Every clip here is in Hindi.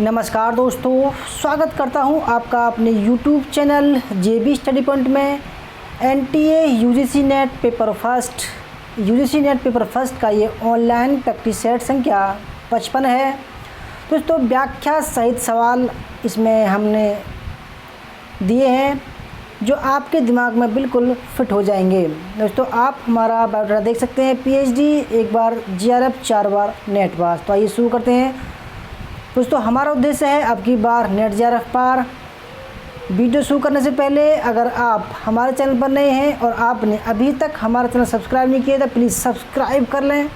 नमस्कार दोस्तों, स्वागत करता हूं आपका अपने YouTube channel JB study point में। NTA UGC net paper first का ये ऑनलाइन प्रैक्टिस सेट संख्या 55 है। दोस्तों, व्याख्या सहित सवाल इसमें हमने दिए हैं जो आपके दिमाग में बिल्कुल फिट हो जाएंगे। दोस्तों, आप हमारा बायोडाटा देख सकते हैं। PhD 1 बार, GRF 4 बार, नेट पास। तो आइए शुरू करते हैं। दोस्तों, हमारा उद्देश्य है अब की बार नेट GRF पार। वीडियो शुरू करने से पहले अगर आप हमारे चैनल पर नए हैं और आपने अभी तक हमारा चैनल सब्सक्राइब नहीं किया तो प्लीज़ सब्सक्राइब कर लें।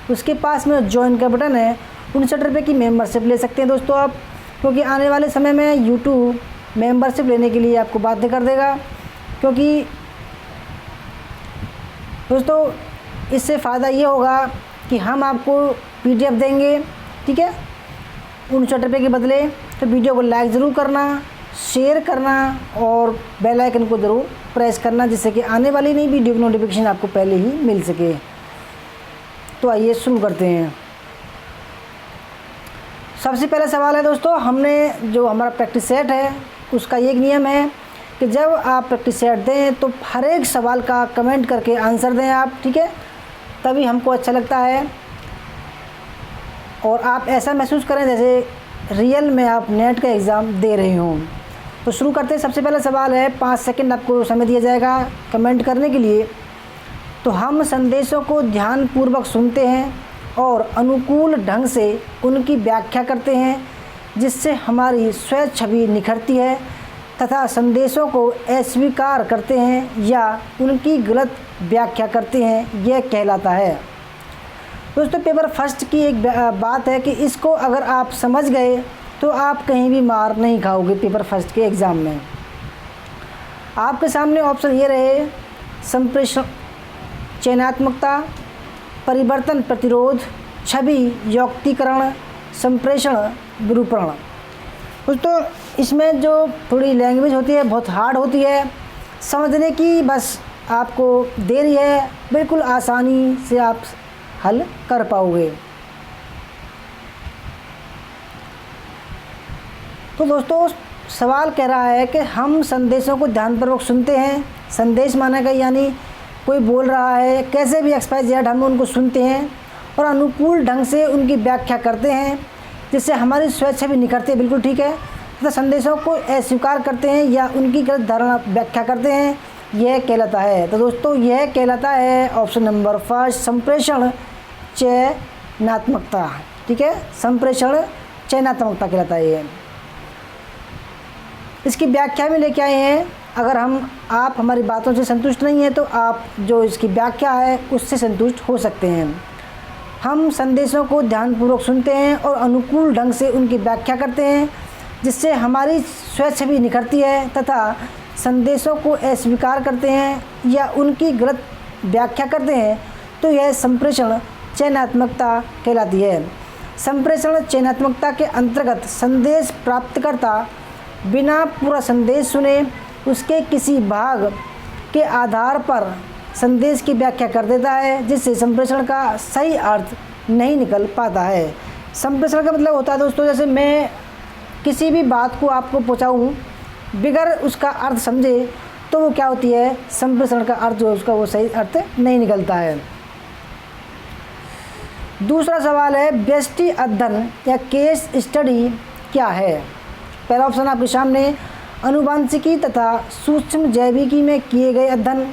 उसके पास में ज्वाइन का बटन है, 59 रुपये की मेंबरशिप ले सकते हैं दोस्तों आप, क्योंकि आने वाले समय में यूट्यूब मेंबरशिप लेने के लिए आपको बाध्य कर देगा। क्योंकि दोस्तों, इससे फ़ायदा ये होगा कि हम आपको PDF देंगे, ठीक है, 59 रुपये के बदले। तो वीडियो को लाइक ज़रूर करना, शेयर करना और बेल आइकन को ज़रूर प्रेस करना, जिससे कि आने वाली नई वीडियो की नोटिफिकेशन आपको पहले ही मिल सके। तो आइए शुरू करते हैं। सबसे पहला सवाल है दोस्तों, हमने जो हमारा प्रैक्टिस सेट है उसका एक नियम है कि जब आप प्रैक्टिस सेट दें तो हर एक सवाल का कमेंट करके आंसर दें आप, ठीक है, तभी हमको अच्छा लगता है और आप ऐसा महसूस करें जैसे रियल में आप नेट का एग्ज़ाम दे रहे हों। तो शुरू करते हैं। सबसे पहला सवाल है, 5 सेकंड आपको समय दिया जाएगा कमेंट करने के लिए। तो हम संदेशों को ध्यानपूर्वक सुनते हैं और अनुकूल ढंग से उनकी व्याख्या करते हैं, जिससे हमारी स्वयं छवि निखरती है तथा संदेशों को अस्वीकार करते हैं या उनकी गलत व्याख्या करते हैं, यह कहलाता है। दोस्तों, पेपर फर्स्ट की एक बात है कि इसको अगर आप समझ गए तो आप कहीं भी मार नहीं खाओगे पेपर फर्स्ट के एग्ज़ाम में। आपके सामने ऑप्शन ये रहे, संप्रेषण, चयनात्मकता, परिवर्तन प्रतिरोध, छवि यौक्तिकरण, संप्रेषण, विरूपण। दोस्तों, इसमें जो थोड़ी लैंग्वेज होती है बहुत हार्ड होती है समझने की, बस आपको देरी है, बिल्कुल आसानी से आप हल कर पाओगे। तो दोस्तों, सवाल कह रहा है कि हम संदेशों को ध्यानपूर्वक सुनते हैं। संदेश माना गया यानी कोई बोल रहा है, कैसे भी XYZ हम उनको सुनते हैं और अनुकूल ढंग से उनकी व्याख्या करते हैं, जिससे हमारी स्वयं छवि निखरती है, बिल्कुल ठीक है। तो संदेशों को अस्वीकार करते हैं या उनकी गलत धारणा व्याख्या करते हैं, यह कहलाता है। तो दोस्तों, यह कहलाता है ऑप्शन नंबर फर्स्ट, संप्रेषण चयनात्मकता, ठीक है, संप्रेषण चयनात्मकता कहलाता है ये। इसकी व्याख्या में लेके आए हैं। अगर आप हमारी बातों से संतुष्ट नहीं हैं तो आप जो इसकी व्याख्या है उससे संतुष्ट हो सकते हैं। हम संदेशों को ध्यानपूर्वक सुनते हैं और अनुकूल ढंग से उनकी व्याख्या करते हैं, जिससे हमारी स्वयं छवि निखरती है तथा संदेशों को अस्वीकार करते हैं या उनकी गलत व्याख्या करते हैं, तो यह संप्रेषण चयनात्मकता कहलाती है। संप्रेषण चयनात्मकता के अंतर्गत संदेश प्राप्तकर्ता बिना पूरा संदेश सुने उसके किसी भाग के आधार पर संदेश की व्याख्या कर देता है, जिससे संप्रेषण का सही अर्थ नहीं निकल पाता है। संप्रेषण का मतलब होता है दोस्तों, जैसे मैं किसी भी बात को आपको पहुंचाऊं बिगर उसका अर्थ समझे तो वो क्या होती है, संप्रेषण का अर्थ जो है उसका वो सही अर्थ नहीं निकलता है। दूसरा सवाल है, व्यष्टि अध्ययन या केस स्टडी क्या है। पहला ऑप्शन आपके सामने, आनुवांशिकी तथा सूक्ष्म जैविकी में किए गए अध्ययन।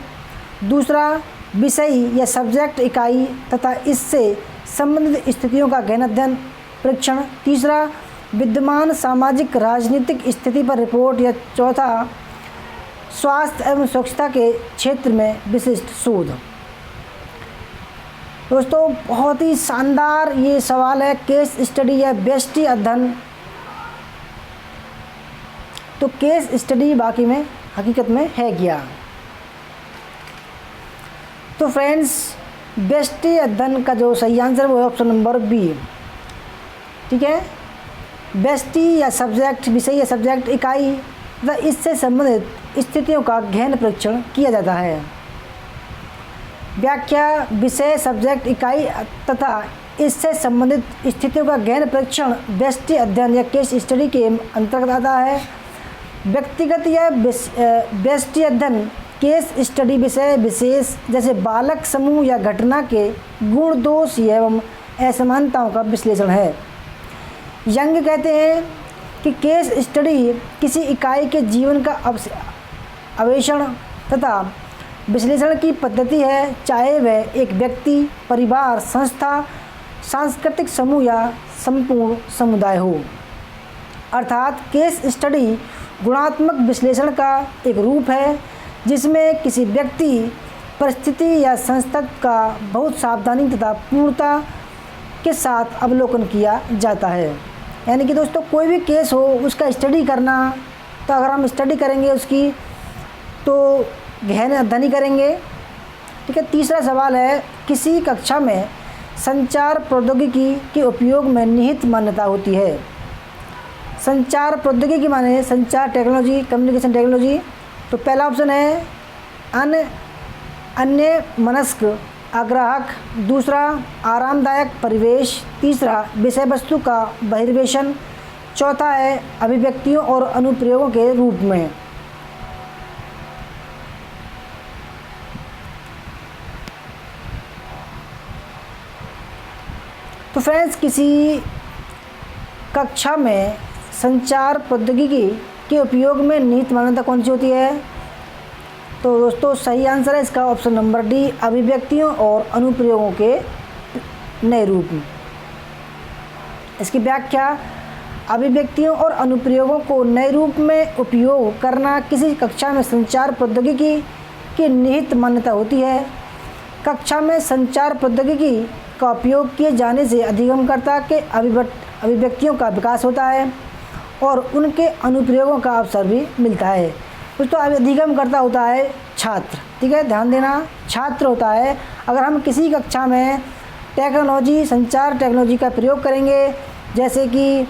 दूसरा, विषय या सब्जेक्ट इकाई तथा इससे संबंधित स्थितियों का गहन अध्ययन परीक्षण। तीसरा, विद्यमान सामाजिक राजनीतिक स्थिति पर रिपोर्ट। या चौथा, स्वास्थ्य एवं स्वच्छता के क्षेत्र में विशिष्ट शोध। दोस्तों, बहुत ही शानदार ये सवाल है, केस स्टडी या व्यष्टि अध्ययन। तो केस स्टडी बाकी में हकीकत में है क्या। तो फ्रेंड्स, व्यष्टि अध्ययन का जो सही आंसर वो है ऑप्शन नंबर बी, ठीक है। व्यष्टि या सब्जेक्ट, विषय या सब्जेक्ट इकाई तथा इससे संबंधित स्थितियों का गहन परीक्षण किया जाता है। व्याख्या, विषय, सब्जेक्ट इकाई तथा इससे संबंधित स्थितियों का गहन परीक्षण व्यष्टि अध्ययन या केस स्टडी के अंतर्गत आता है। व्यक्तिगत या व्यष्टि अध्ययन केस स्टडी विषय विशेष जैसे बालक समूह या घटना के गुण दोष एवं असमानताओं का विश्लेषण है। यंग कहते हैं कि केस स्टडी किसी इकाई के जीवन का अन्वेषण तथा विश्लेषण की पद्धति है, चाहे वह एक व्यक्ति, परिवार, संस्था, सांस्कृतिक समूह या संपूर्ण समुदाय हो। अर्थात केस स्टडी गुणात्मक विश्लेषण का एक रूप है जिसमें किसी व्यक्ति, परिस्थिति या संस्था का बहुत सावधानी तथा पूर्णता के साथ अवलोकन किया जाता है। यानी कि दोस्तों कोई भी केस हो उसका स्टडी करना, तो अगर हम स्टडी करेंगे उसकी तो गहन अध्ययन करेंगे। ठीक है। तीसरा सवाल है, किसी कक्षा में संचार प्रौद्योगिकी के उपयोग में निहित मान्यता होती है। संचार प्रौद्योगिकी माने संचार टेक्नोलॉजी, कम्युनिकेशन टेक्नोलॉजी। तो पहला ऑप्शन है अन्य मनस्क आग्राहक, दूसरा आरामदायक परिवेश, तीसरा विषय वस्तु का बहिर्वेशन, चौथा है अभिव्यक्तियों और अनुप्रयोगों के रूप में। तो फ्रेंड्स, किसी कक्षा में संचार प्रौद्योगिकी के उपयोग में निहित मान्यता कौन सी होती है? तो दोस्तों सही आंसर है इसका ऑप्शन नंबर डी, अभिव्यक्तियों और अनुप्रयोगों के नए रूप। इसकी व्याख्या, अभिव्यक्तियों और अनुप्रयोगों को नए रूप में उपयोग करना किसी कक्षा में संचार प्रौद्योगिकी की निहित मान्यता होती है। कक्षा में संचार प्रौद्योगिकी का उपयोग किए जाने से अधिगमकर्ता के अभिव्यक्तियों का विकास होता है और उनके अनुप्रयोगों का अवसर भी मिलता है। तो अधिगमकर्ता होता है छात्र। ठीक है, ध्यान देना, छात्र होता है। अगर हम किसी कक्षा में टेक्नोलॉजी, संचार टेक्नोलॉजी का प्रयोग करेंगे, जैसे कि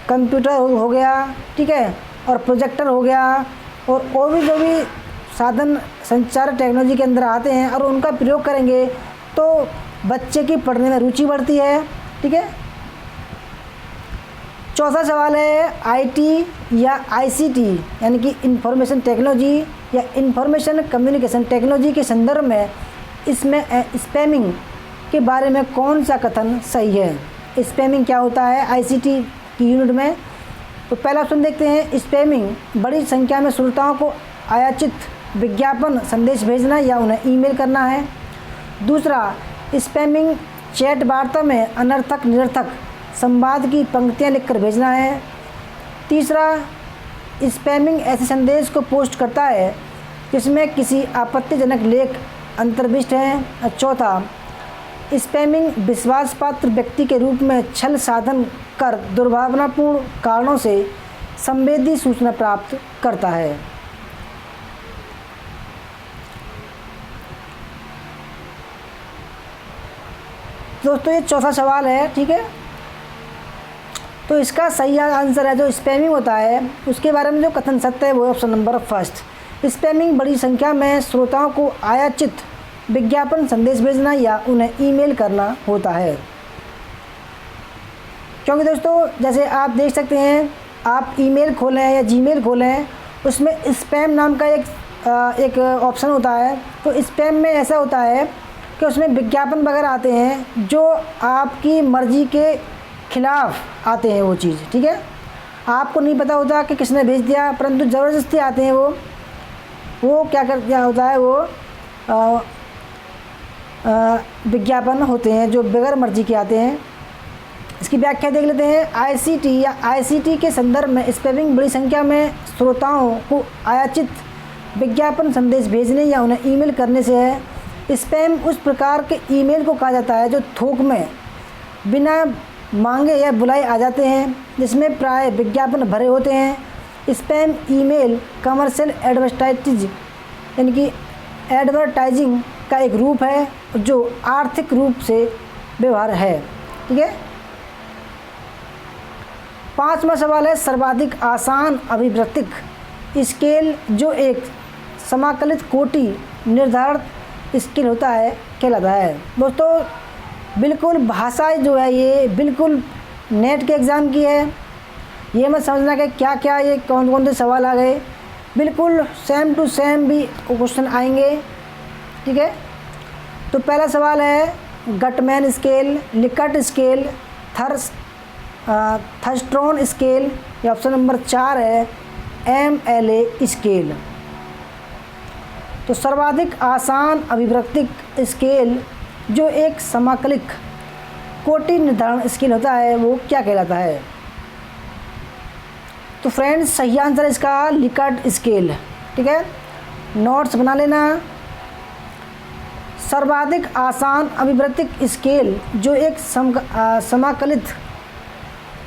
कंप्यूटर हो गया, ठीक है, और प्रोजेक्टर हो गया, और भी जो भी साधन संचार टेक्नोलॉजी के अंदर आते हैं और उनका प्रयोग करेंगे तो बच्चे की पढ़ने में रुचि बढ़ती है। ठीक है। चौथा सवाल है, आईटी या आईसीटी यानी कि इंफॉर्मेशन टेक्नोलॉजी या इंफॉर्मेशन कम्युनिकेशन टेक्नोलॉजी के संदर्भ में इसमें स्पैमिंग के बारे में कौन सा कथन सही है? स्पैमिंग क्या होता है आईसीटी की यूनिट में? तो पहला ऑप्शन देखते हैं, स्पैमिंग बड़ी संख्या में श्रोताओं को आयाचित विज्ञापन संदेश भेजना या उन्हें ईमेल करना है। दूसरा, स्पैमिंग चैट वार्ता में अनर्थक निरर्थक संवाद की पंक्तियां लिखकर भेजना है। तीसरा, स्पैमिंग ऐसे संदेश को पोस्ट करता है जिसमें किसी आपत्तिजनक लेख अंतर्विष्ट है। चौथा, स्पैमिंग विश्वासपात्र व्यक्ति के रूप में छल साधन कर दुर्भावनापूर्ण कारणों से संवेदी सूचना प्राप्त करता है। दोस्तों ये चौथा सवाल है। ठीक है, तो इसका सही आंसर है जो स्पैमिंग होता है उसके बारे में जो कथन सत्य है वो ऑप्शन नंबर फर्स्ट। स्पैमिंग बड़ी संख्या में श्रोताओं को आयाचित विज्ञापन संदेश भेजना या उन्हें ईमेल करना होता है। क्योंकि दोस्तों जैसे आप देख सकते हैं, आप ईमेल खोलें या जीमेल खोलें, उसमें स्पैम नाम का एक ऑप्शन होता है। तो स्पैम में ऐसा होता है कि उसमें विज्ञापन वगैरह आते हैं जो आपकी मर्ज़ी के खिलाफ़ आते हैं वो चीज़। ठीक है, आपको नहीं पता होता कि किसने भेज दिया, परंतु ज़बरदस्ती आते हैं वो क्या होता है, वो विज्ञापन होते हैं जो बगैर मर्जी के आते हैं। इसकी व्याख्या देख लेते हैं। आईसीटी या आईसीटी के संदर्भ में स्पैमिंग बड़ी संख्या में श्रोताओं को आयाचित विज्ञापन संदेश भेजने या उन्हें ईमेल करने से है। स्पैम उस प्रकार के ईमेल को कहा जाता है जो थोक में बिना मांगे या बुलाए आ जाते हैं, जिसमें प्राय विज्ञापन भरे होते हैं। स्पैम ईमेल कमर्शियल एडवर्टाइजिंग का एक रूप है जो आर्थिक रूप से व्यवहार है। ठीक है। पांचवा सवाल है, सर्वाधिक आसान अभिव्यक्तिक स्केल जो एक समाकलित कोटि निर्धारित स्केल होता है कहलाता है। दोस्तों बिल्कुल भाषा जो है ये बिल्कुल नेट के एग्ज़ाम की है। ये मत समझना कि क्या क्या ये कौन कौन से सवाल आ गए, बिल्कुल सेम टू सेम भी क्वेश्चन आएंगे। ठीक है, तो पहला सवाल है Guttman scale, Likert scale, Thurstone scale, या ऑप्शन नंबर 4 है MLA स्केल। तो सर्वाधिक आसान अभिव्यक्तिक स्केल जो एक समाकलित कोटि निर्धारण स्केल होता है वो क्या कहलाता है? तो फ्रेंड्स सही आंसर इसका लिकर्ट स्केल। ठीक है, नोट्स बना लेना। सर्वाधिक आसान अभिव्यक्तिक स्केल जो एक समाकलित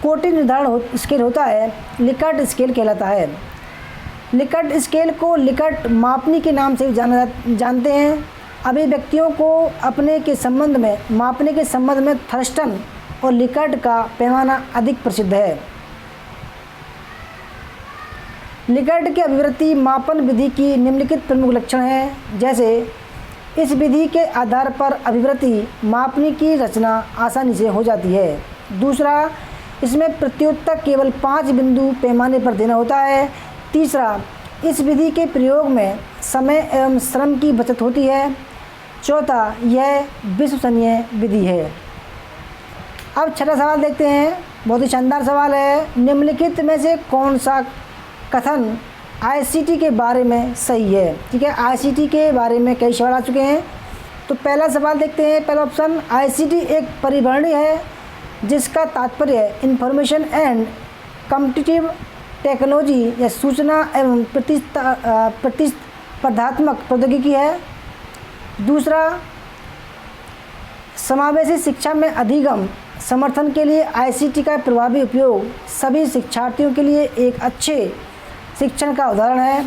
कोटि निर्धारण स्केल होता है लिकर्ट स्केल कहलाता है। लिकर्ट स्केल को लिकर्ट मापनी के नाम से जानते हैं। अभिव्यक्तियों को अपने के संबंध में मापने के संबंध में थर्स्टन और लिकर्ट का पैमाना अधिक प्रसिद्ध है। लिकर्ट की अभिव्यक्ति मापन विधि की निम्नलिखित प्रमुख लक्षण हैं, जैसे इस विधि के आधार पर अभिव्यक्ति मापनी की रचना आसानी से हो जाती है। दूसरा, इसमें प्रत्युत्तर केवल 5 बिंदु पैमाने पर देना होता है। तीसरा, इस विधि के प्रयोग में समय एवं श्रम की बचत होती है। चौथा, यह विश्वसनीय विधि है। अब छठा सवाल देखते हैं, बहुत ही शानदार सवाल है। निम्नलिखित में से कौन सा कथन ICT के बारे में सही है? ठीक है, ICT के बारे में कई सवाल आ चुके हैं। तो पहला सवाल देखते हैं, पहला ऑप्शन, ICT एक परिवर्णी है जिसका तात्पर्य इंफॉर्मेशन एंड कम्पिटिटिव टेक्नोलॉजी या सूचना एवं प्रतिस्पर्धात्मक प्रौद्योगिकी है। दूसरा, समावेशी शिक्षा में अधिगम समर्थन के लिए ICT का प्रभावी उपयोग सभी शिक्षार्थियों के लिए एक अच्छे शिक्षण का उदाहरण है।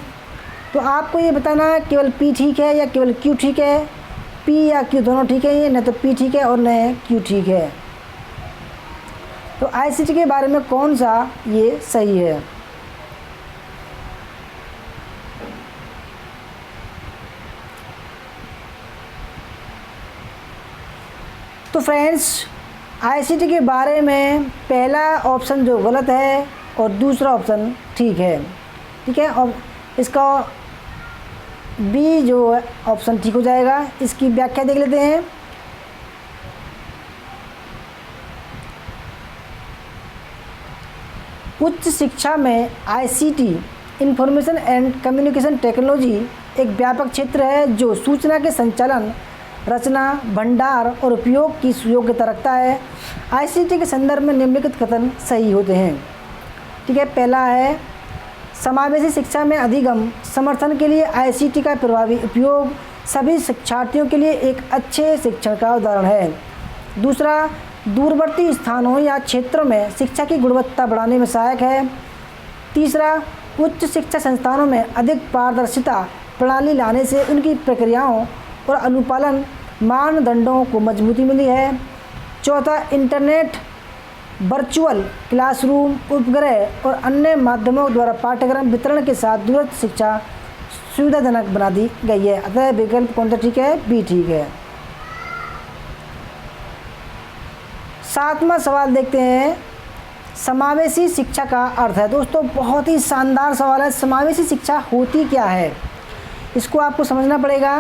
तो आपको ये बताना है केवल P ठीक है या केवल Q ठीक है। P या Q दोनों ठीक है, ये न तो P ठीक है और न Q ठीक है। तो ICT के बारे में कौन सा ये सही है? तो फ्रेंड्स ICT के बारे में पहला ऑप्शन जो गलत है और दूसरा ऑप्शन ठीक है। ठीक है, और इसका B जो ऑप्शन ठीक हो जाएगा। इसकी व्याख्या देख लेते हैं। उच्च शिक्षा में ICT information and communication technology एक व्यापक क्षेत्र है जो सूचना के संचालन, रचना, भंडार और उपयोग की योग्यता रखता है। ICT के संदर्भ में निम्नलिखित कथन सही होते हैं। ठीक है, पहला है समावेशी शिक्षा में अधिगम समर्थन के लिए ICT का प्रभावी उपयोग सभी शिक्षार्थियों के लिए एक अच्छे शिक्षण का उदाहरण है। दूसरा, दूरवर्ती स्थानों या क्षेत्रों में शिक्षा की गुणवत्ता बढ़ाने में सहायक है। तीसरा, उच्च शिक्षा संस्थानों में अधिक पारदर्शिता प्रणाली लाने से उनकी प्रक्रियाओं और अनुपालन मानदंडों को मजबूती मिली है। चौथा, इंटरनेट, वर्चुअल क्लासरूम, उपग्रह और अन्य माध्यमों द्वारा पाठ्यक्रम वितरण के साथ दूरस्थ शिक्षा सुविधाजनक बना दी गई है। अतः विकल्प कौन सा ठीक है? B ठीक है। 7वां सवाल देखते हैं, समावेशी शिक्षा का अर्थ है। दोस्तों बहुत ही शानदार सवाल है। समावेशी शिक्षा होती क्या है, इसको आपको समझना पड़ेगा।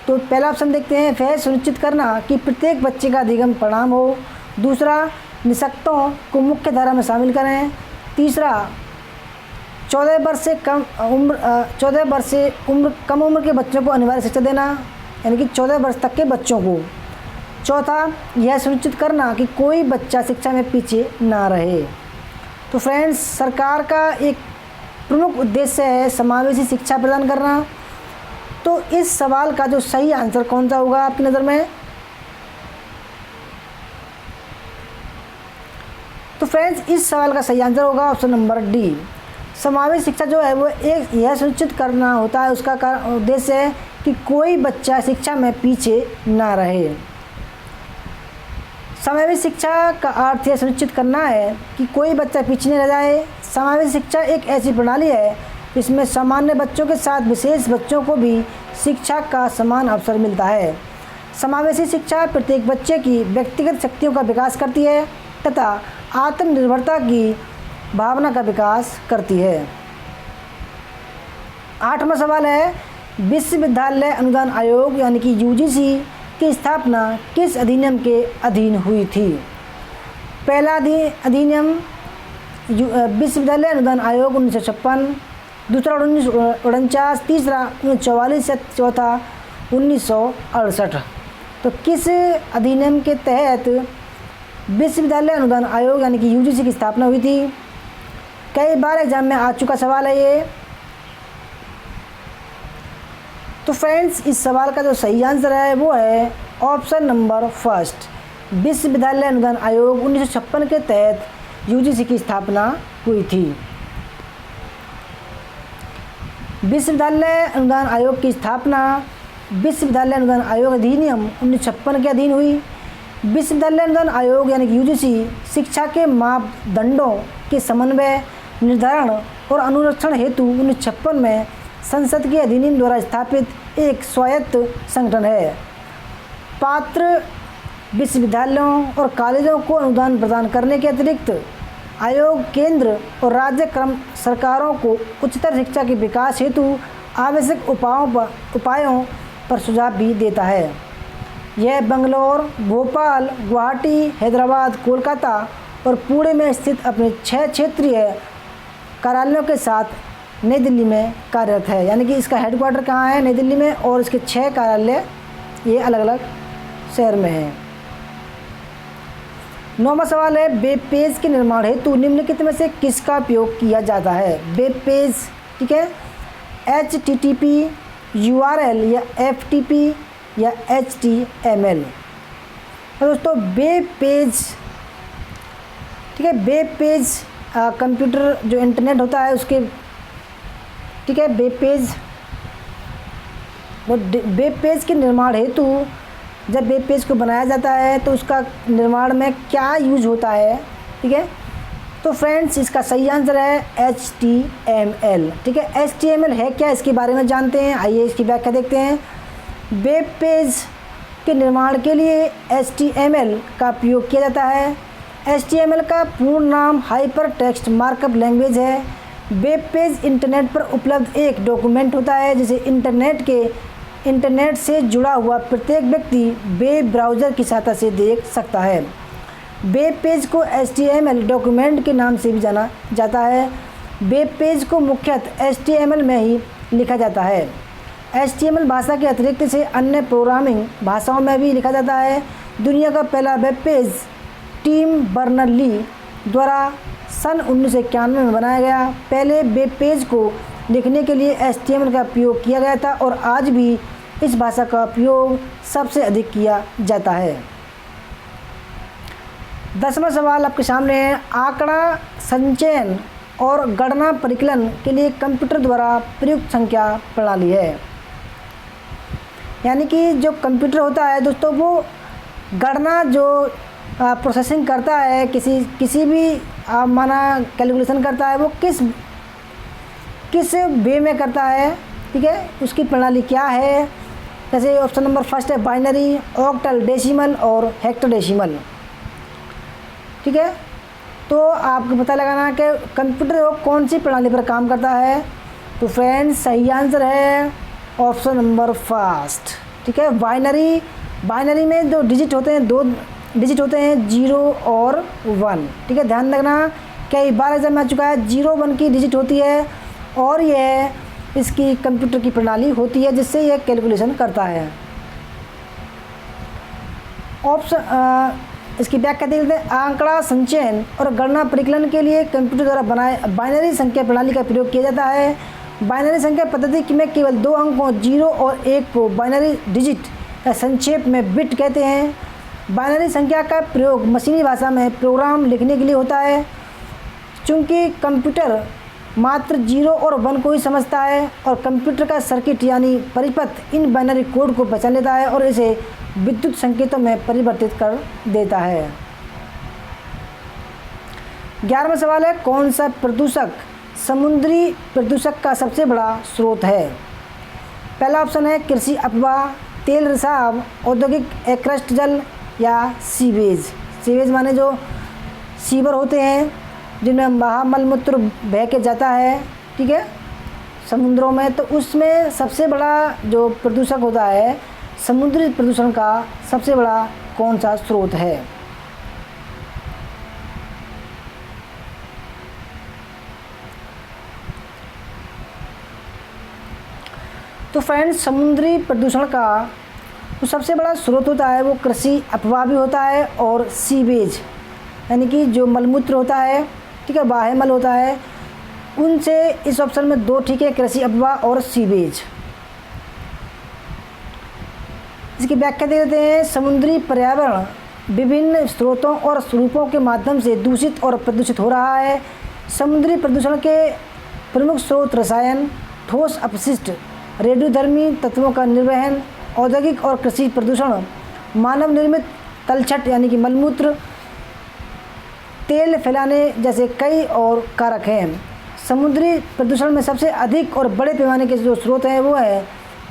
तो पहला ऑप्शन देखते हैं, वह सुनिश्चित करना कि प्रत्येक बच्चे का अधिगम परिणाम हो। दूसरा, निःशक्तों को मुख्य धारा में शामिल करें। तीसरा, 14 वर्ष से कम उम्र के बच्चों को अनिवार्य शिक्षा देना, यानी कि 14 वर्ष तक के बच्चों को। चौथा, यह सुनिश्चित करना कि कोई बच्चा शिक्षा में पीछे ना रहे। तो फ्रेंड्स सरकार का एक प्रमुख उद्देश्य है समावेशी शिक्षा प्रदान करना। तो इस सवाल का जो सही आंसर कौन सा होगा आपकी नज़र में? तो फ्रेंड्स इस सवाल का सही आंसर होगा ऑप्शन नंबर D। समावेशी शिक्षा जो है वो एक यह सुनिश्चित करना होता है, उसका उद्देश्य है कि कोई बच्चा शिक्षा में पीछे ना रहे। समावेशी शिक्षा का अर्थ यह सुनिश्चित करना है कि कोई बच्चा पीछे नहीं रह जाए। समावेशी शिक्षा एक ऐसी प्रणाली है जिसमें सामान्य बच्चों के साथ विशेष बच्चों को भी शिक्षा का समान अवसर मिलता है। समावेशी शिक्षा प्रत्येक बच्चे की व्यक्तिगत शक्तियों का विकास करती है तथा आत्मनिर्भरता की भावना का विकास करती है। 8वां सवाल है, विश्वविद्यालय अनुदान आयोग यानी कि यूजीसी की स्थापना किस अधिनियम के अधीन हुई थी? पहला अधिनियम विश्वविद्यालय अनुदान आयोग 1956, दूसरा 1949, तीसरा 1944 या चौथा 1968। तो किस अधिनियम के तहत विश्वविद्यालय अनुदान आयोग यानी कि यूजीसी की स्थापना हुई थी? कई बार एग्जाम में आ चुका सवाल है ये। तो फ्रेंड्स, इस सवाल का जो सही आंसर है वो है ऑप्शन नंबर फर्स्ट, विश्वविद्यालय अनुदान आयोग 1956 के तहत यूजीसी की स्थापना हुई थी। विश्वविद्यालय अनुदान आयोग की स्थापना विश्वविद्यालय अनुदान आयोग अधिनियम 1956 के अधीन हुई। विश्वविद्यालय अनुदान आयोग यानी कि यूजीसी शिक्षा के मापदंडों के समन्वय, निर्धारण और अनुरक्षण हेतु 1956 में संसद के अधिनियम द्वारा स्थापित एक स्वायत्त संगठन है। पात्र विश्वविद्यालयों और कॉलेजों को अनुदान प्रदान करने के अतिरिक्त आयोग केंद्र और राज्य क्रम सरकारों को उच्चतर शिक्षा के विकास हेतु आवश्यक उपायों पर सुझाव भी देता है। यह बेंगलोर, भोपाल, गुवाहाटी, हैदराबाद, कोलकाता और पुणे में स्थित अपने 6 क्षेत्रीय कार्यालयों के साथ नई दिल्ली में कार्यरत है। यानी कि इसका हेडक्वार्टर कहाँ है? नई दिल्ली में, और इसके 6 कार्यालय ये अलग अलग शहर में है। 9वां सवाल है, वेब पेज के निर्माण हेतु निम्नलिखित में से किसका उपयोग किया जाता है? वेब पेज, ठीक है, HTTP, URL या FTP या HTML। तो दोस्तों वेब पेज, ठीक है, वेब पेज कंप्यूटर जो इंटरनेट होता है उसके, ठीक है, वेब पेज के निर्माण हेतु जब वेब पेज को बनाया जाता है तो उसका निर्माण में क्या यूज होता है? ठीक है, तो फ्रेंड्स इसका सही आंसर है HTML। ठीक है, HTML है क्या, इसके बारे में जानते हैं। आइए इसकी व्याख्या देखते हैं। वेब पेज के निर्माण के लिए HTML का उपयोग किया जाता है। HTML का पूर्ण नाम हाइपर टेक्स्ट मार्कअप लैंग्वेज है। वेब पेज इंटरनेट पर उपलब्ध एक डॉक्यूमेंट होता है जिसे इंटरनेट से जुड़ा हुआ प्रत्येक व्यक्ति वेब ब्राउज़र की सहायता से देख सकता है। वेब पेज को HTML डॉक्यूमेंट के नाम से भी जाना जाता है। वेब पेज को मुख्यतः HTML में ही लिखा जाता है। HTML भाषा के अतिरिक्त से अन्य प्रोग्रामिंग भाषाओं में भी लिखा जाता है। दुनिया का पहला वेब पेज टिम बर्नर्स-ली द्वारा सन 1991 में बनाया गया। पहले वेब पेज को लिखने के लिए HTML का उपयोग किया गया था और आज भी इस भाषा का उपयोग सबसे अधिक किया जाता है। 10वां सवाल आपके सामने है, आंकड़ा संचयन और गणना परिकलन के लिए कंप्यूटर द्वारा प्रयुक्त संख्या प्रणाली है। यानी कि जो कंप्यूटर होता है दोस्तों वो गणना जो प्रोसेसिंग करता है, किसी भी माना कैलकुलेशन करता है, वो किस वे में करता है, ठीक है, उसकी प्रणाली क्या है। जैसे ऑप्शन नंबर फर्स्ट है बाइनरी, ऑक्टल, डेसिमल और हेक्साडेसिमल। ठीक है, तो आपको पता लगाना कि कंप्यूटर कौन सी प्रणाली पर काम करता है। तो फ्रेंड्स सही आंसर है ऑप्शन नंबर फर्स्ट। ठीक है, बाइनरी में जो डिजिट होते हैं, 2 डिजिट होते हैं, 0 और 1। ठीक है, ध्यान रखना कई बार एग्जाम में आ चुका है, 0 1 की डिजिट होती है और यह इसकी कंप्यूटर की प्रणाली होती है जिससे यह कैलकुलेशन करता है। इसकी व्याख्या देख लेते हैं। आंकड़ा संचयन और गणना परिकलन के लिए कंप्यूटर द्वारा बनाए बाइनरी संख्या प्रणाली का प्रयोग किया जाता है। बाइनरी संख्या पद्धति में केवल 2 अंकों 0 और 1 को बाइनरी डिजिट या संक्षेप में बिट कहते हैं। बाइनरी संख्या का प्रयोग मशीनी भाषा में प्रोग्राम लिखने के लिए होता है। चूँकि कंप्यूटर मात्र 0 और 1 को ही समझता है और कंप्यूटर का सर्किट यानी परिपथ इन बाइनरी कोड को पहचान लेता है और इसे विद्युत संकेतों में परिवर्तित कर देता है। 11वां सवाल है, कौन सा प्रदूषक समुद्री प्रदूषक का सबसे बड़ा स्रोत है? पहला ऑप्शन है कृषि अपवाह, तेल रिसाव, औद्योगिक एक्रेस्ट जल या सीवेज। सीवेज माने जो सीवर होते हैं जिनमें महामल मूत्र बह के जाता है, ठीक है, समुद्रों में, तो उसमें सबसे बड़ा जो प्रदूषक होता है, समुद्री प्रदूषण का सबसे बड़ा कौन सा स्रोत है? तो फ्रेंड्स, समुद्री प्रदूषण का जो सबसे बड़ा स्रोत होता है वो कृषि अपवाह भी होता है और सीवेज यानी कि जो मलमूत्र होता है, ठीक है, बाह्य मल होता है, उनसे इस ऑप्शन में दो ठीक है, कृषि अपवाह और सीवेज। इसकी व्याख्या दे देते हैं। समुद्री पर्यावरण विभिन्न स्रोतों और स्वरूपों के माध्यम से दूषित और प्रदूषित हो रहा है। समुद्री प्रदूषण के प्रमुख स्रोत रसायन, ठोस अपशिष्ट, रेडियोधर्मी तत्वों का निर्वहन, औद्योगिक और कृषि प्रदूषण, मानव निर्मित तलछट यानी कि मलमूत्र, तेल फैलाने जैसे कई और कारक हैं। समुद्री प्रदूषण में सबसे अधिक और बड़े पैमाने के जो स्रोत हैं वो है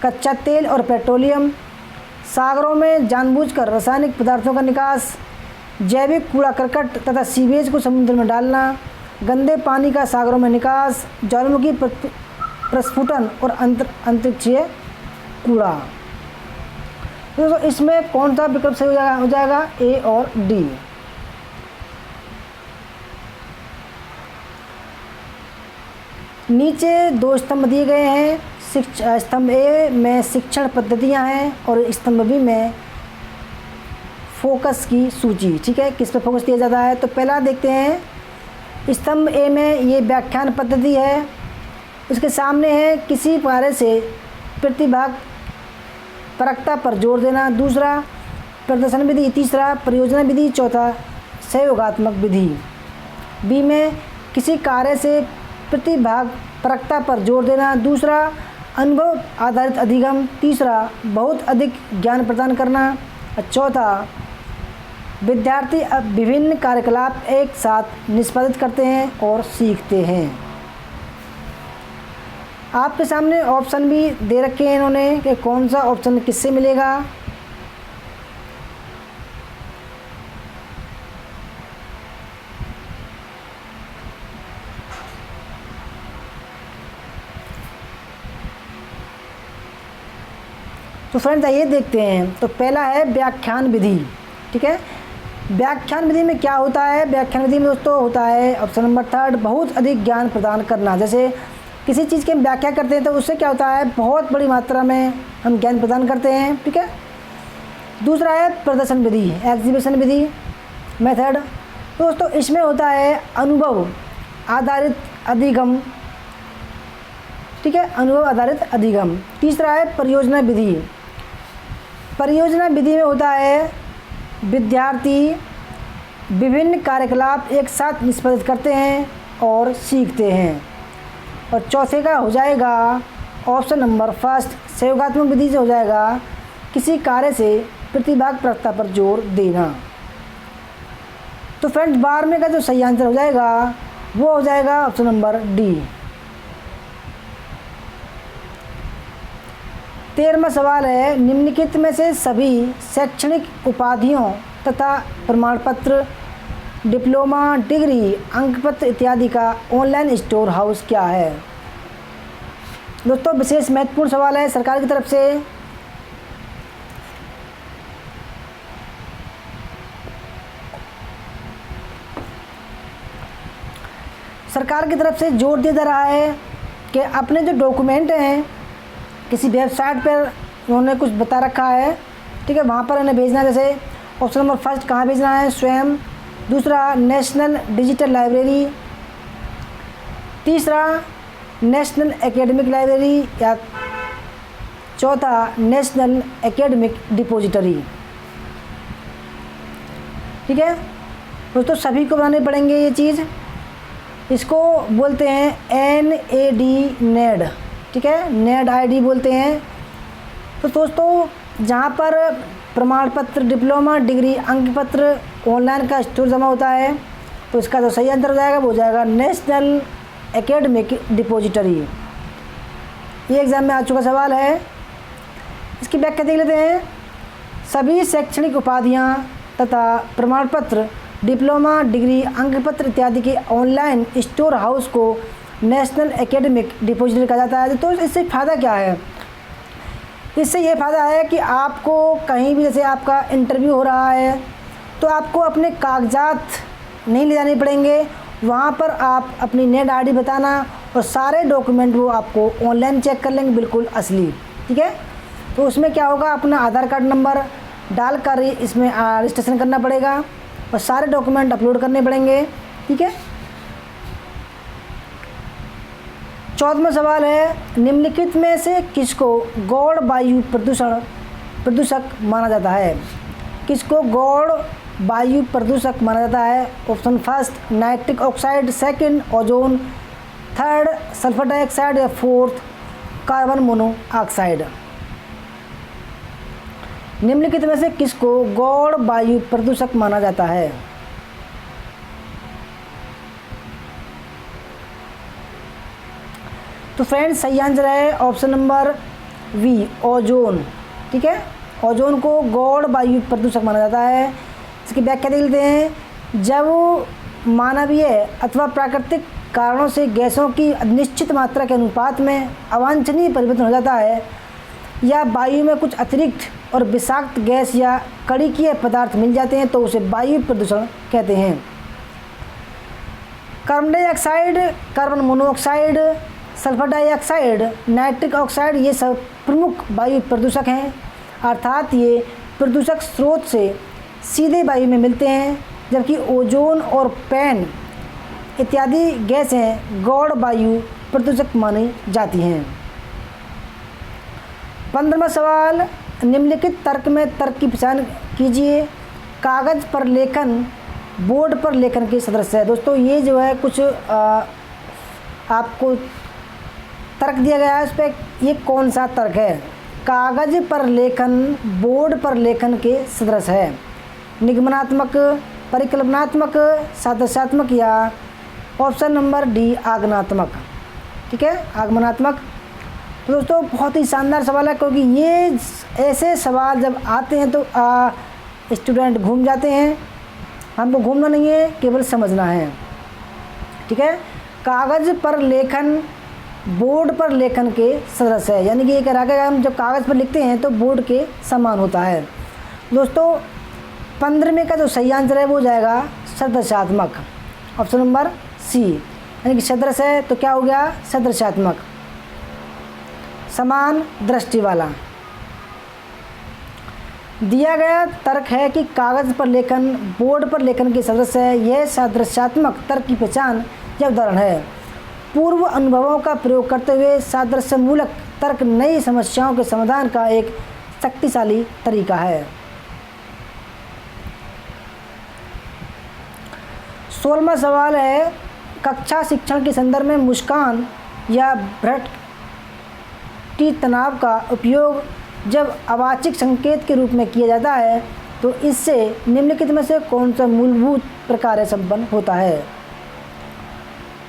कच्चा तेल और पेट्रोलियम, सागरों में जानबूझकर रासायनिक पदार्थों का निकास, जैविक कूड़ा करकट तथा सीवेज को समुद्र में डालना, गंदे पानी का सागरों में निकास, ज्वालामुखी प्रस्फुटन और अंतरिक्षीय कूड़ा। तो इसमें कौन सा विकल्प सही हो जाएगा? ए और डी। नीचे दो स्तंभ दिए गए हैं। स्तंभ ए में शिक्षण पद्धतियां हैं और स्तंभ बी में फोकस की सूची, ठीक है, किस पे फोकस किया जाता है। तो पहला देखते हैं, स्तंभ ए में ये व्याख्यान पद्धति है, उसके सामने है किसी कार्य से प्रतिभाग परकता पर जोर देना, दूसरा प्रदर्शन विधि, तीसरा परियोजना विधि, चौथा सहयोगात्मक विधि। बी में किसी कार्य से प्रतिभाग परकता पर जोर देना, दूसरा अनुभव आधारित अधिगम, तीसरा बहुत अधिक ज्ञान प्रदान करना, चौथा विद्यार्थी अब विभिन्न कार्यकलाप एक साथ निष्पादित करते हैं और सीखते हैं। आपके सामने ऑप्शन भी दे रखे हैं इन्होंने कि कौन सा ऑप्शन किससे मिलेगा। तो फ्रेंड्स आइए देखते हैं। तो पहला है व्याख्यान विधि, ठीक है। व्याख्यान विधि में क्या होता है? व्याख्यान विधि में दोस्तों होता है ऑप्शन नंबर थर्ड, बहुत अधिक ज्ञान प्रदान करना। जैसे किसी चीज़ की हम व्याख्या करते हैं तो उससे क्या होता है, बहुत बड़ी मात्रा में हम ज्ञान प्रदान करते हैं, ठीक है। दूसरा है प्रदर्शन विधि, एग्जीबिशन विधि मेथड। दोस्तों इसमें होता है अनुभव आधारित अधिगम, ठीक है, अनुभव आधारित अधिगम। तीसरा है परियोजना विधि। परियोजना विधि में होता है विद्यार्थी विभिन्न कार्यकलाप एक साथ निष्पादित करते हैं और सीखते हैं। और चौथे का हो जाएगा ऑप्शन नंबर फर्स्ट, सहयोगात्मक विधि से हो जाएगा किसी कार्य से प्रतिभाग परकता पर जोर देना। तो फ्रेंड्स 12वें का जो सही आंसर हो जाएगा वो हो जाएगा ऑप्शन नंबर डी। 13वां सवाल है, निम्नलिखित में से सभी शैक्षणिक उपाधियों तथा प्रमाण पत्र, डिप्लोमा, डिग्री, अंकपत्र इत्यादि का ऑनलाइन स्टोर हाउस क्या है? दोस्तों विशेष महत्वपूर्ण सवाल है सरकार की तरफ से। सरकार की तरफ से जोर दिया जा रहा है कि अपने जो डॉक्यूमेंट हैं किसी वेबसाइट पर उन्होंने कुछ बता रखा है, ठीक है, वहाँ पर उन्हें भेजना है। जैसे ऑप्शन नंबर फर्स्ट कहाँ भेजना है? स्वयं। दूसरा नेशनल डिजिटल लाइब्रेरी, तीसरा नेशनल एकेडमिक लाइब्रेरी, या चौथा नेशनल एकेडमिक डिपॉजिटरी, ठीक है। दोस्तों सभी को बनाने पड़ेंगे ये चीज़। इसको बोलते हैं NAD नेड, ठीक है, नेड ID बोलते हैं। तो दोस्तों जहाँ पर प्रमाण पत्र, डिप्लोमा, डिग्री, अंक पत्र ऑनलाइन का स्टोर जमा होता है तो इसका जो सही आंसर हो जाएगा वो हो जाएगा नेशनल एकेडमिक डिपॉजिटरी। ये एग्ज़ाम में आ चुका सवाल है। इसकी व्याख्या देख लेते हैं। सभी शैक्षणिक उपाधियां तथा प्रमाण पत्र, डिप्लोमा, डिग्री, अंक पत्र इत्यादि के ऑनलाइन स्टोर हाउस को नेशनल एकेडमिक डिपॉजिटरी कहा जाता है। तो इससे फ़ायदा क्या है? इससे ये फ़ायदा है कि आपको कहीं भी जैसे आपका इंटरव्यू हो रहा है तो आपको अपने कागजात नहीं ले जाने पड़ेंगे, वहाँ पर आप अपनी नेट आईडी बताना और सारे डॉक्यूमेंट वो आपको ऑनलाइन चेक कर लेंगे, बिल्कुल असली। ठीक है, तो उसमें क्या होगा, अपना आधार कार्ड नंबर डालकर इसमें रजिस्ट्रेशन करना पड़ेगा और सारे डॉक्यूमेंट अपलोड करने पड़ेंगे। ठीक है, 14वां सवाल है, निम्नलिखित में से किसको गौण वायु प्रदूषक माना जाता है? किसको गौण वायु प्रदूषक माना जाता है? Option first nitric oxide, second ozone, third sulphur dioxide या फोर्थ कार्बन मोनोऑक्साइड। निम्नलिखित में से किसको गौण वायु प्रदूषक माना जाता है? तो फ्रेंड्स सही आंसर है ऑप्शन नंबर वी, ओजोन। ठीक है, ओजोन को गौण वायु प्रदूषक माना जाता है। इसकी व्याख्या देख लेते हैं। जब मानवीय अथवा प्राकृतिक कारणों से गैसों की निश्चित मात्रा के अनुपात में अवांछनीय परिवर्तन हो जाता है या वायु में कुछ अतिरिक्त और विषाक्त गैस या कणिकीय पदार्थ मिल जाते हैं तो उसे वायु प्रदूषण कहते हैं। Carbon dioxide, carbon monoxide, sulphur dioxide, nitric oxide ये सब प्रमुख वायु प्रदूषक हैं, अर्थात ये प्रदूषक स्रोत से सीधे वायु में मिलते हैं, जबकि ओजोन और पैन इत्यादि गैसें गौण वायु प्रदूषक मानी जाती हैं। 15वां सवाल, निम्नलिखित तर्क में तर्क की पहचान कीजिए। कागज़ पर लेखन, बोर्ड पर लेखन के सदस्य है। दोस्तों ये जो है कुछ आपको तर्क दिया गया है, उस पर ये कौन सा तर्क है? कागज़ पर लेखन, बोर्ड पर लेखन के सदृश है। निगमनात्मक, परिकल्पनात्मक, सादृश्यात्मक या ऑप्शन नंबर डी आगमनात्मक। ठीक है, आगमनात्मक। तो दोस्तों बहुत ही शानदार सवाल है, क्योंकि ये ऐसे सवाल जब आते हैं तो स्टूडेंट घूम जाते हैं। हमको घूमना नहीं है, केवल समझना है। ठीक है, कागज़ पर लेखन, बोर्ड पर लेखन के सदृश है, यानी कि ये कह रहा है कि हम जब कागज़ पर लिखते हैं तो बोर्ड के समान होता है। दोस्तों 15वें का जो सही आंसर है वो जाएगा सदृशात्मक, ऑप्शन नंबर सी, यानी कि सदृश है तो क्या हो गया, सदृशात्मक, समान दृष्टि वाला। दिया गया तर्क है कि कागज़ पर लेखन, बोर्ड पर लेखन के सदस्य है। यह सादृश्यात्मक तर्क की पहचान या उदाहरण है। पूर्व अनुभवों का प्रयोग करते हुए सादृश्यमूलक तर्क नई समस्याओं के समाधान का एक शक्तिशाली तरीका है। 16वां सवाल है, कक्षा शिक्षण के संदर्भ में मुस्कान या भ्रटकी तनाव का उपयोग जब अवाचिक संकेत के रूप में किया जाता है तो इससे निम्नलिखित में से कौन सा मूलभूत प्रकार संपन्न होता है?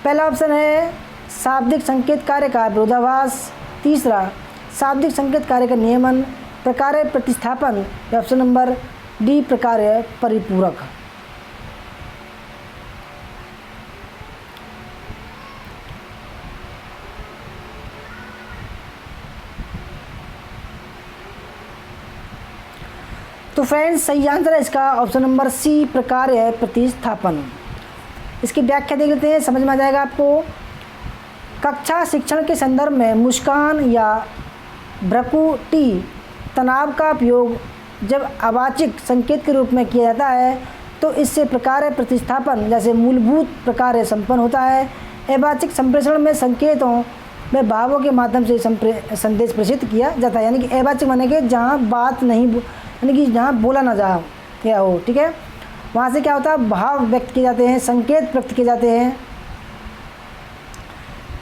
पहला ऑप्शन है शाब्दिक संकेत कार्य का विरोधाभास, तीसरा शाब्दिक संकेत कार्य का नियमन, प्रकार प्रतिस्थापन या ऑप्शन नंबर डी प्रकार परिपूरक। तो फ्रेंड्स सही आंसर है इसका ऑप्शन नंबर सी प्रकार प्रतिस्थापन। इसकी व्याख्या देख लेते हैं, समझ में आ जाएगा आपको। कक्षा शिक्षण के संदर्भ में मुस्कान या भ्रकुटी तनाव का उपयोग जब अवाचिक संकेत के रूप में किया जाता है तो इससे प्रकार प्रतिस्थापन जैसे मूलभूत प्रकार संपन्न होता है। अवाचिक संप्रेषण में संकेतों में भावों के माध्यम से संदेश प्रेषित किया जाता है, यानी कि अवाचिक माने कि जहाँ बात नहीं, यानी कि जहाँ बोला ना जा क्या हो। ठीक है, वहाँ से क्या होता है, भाव व्यक्त किए जाते हैं, संकेत व्यक्त किए जाते हैं।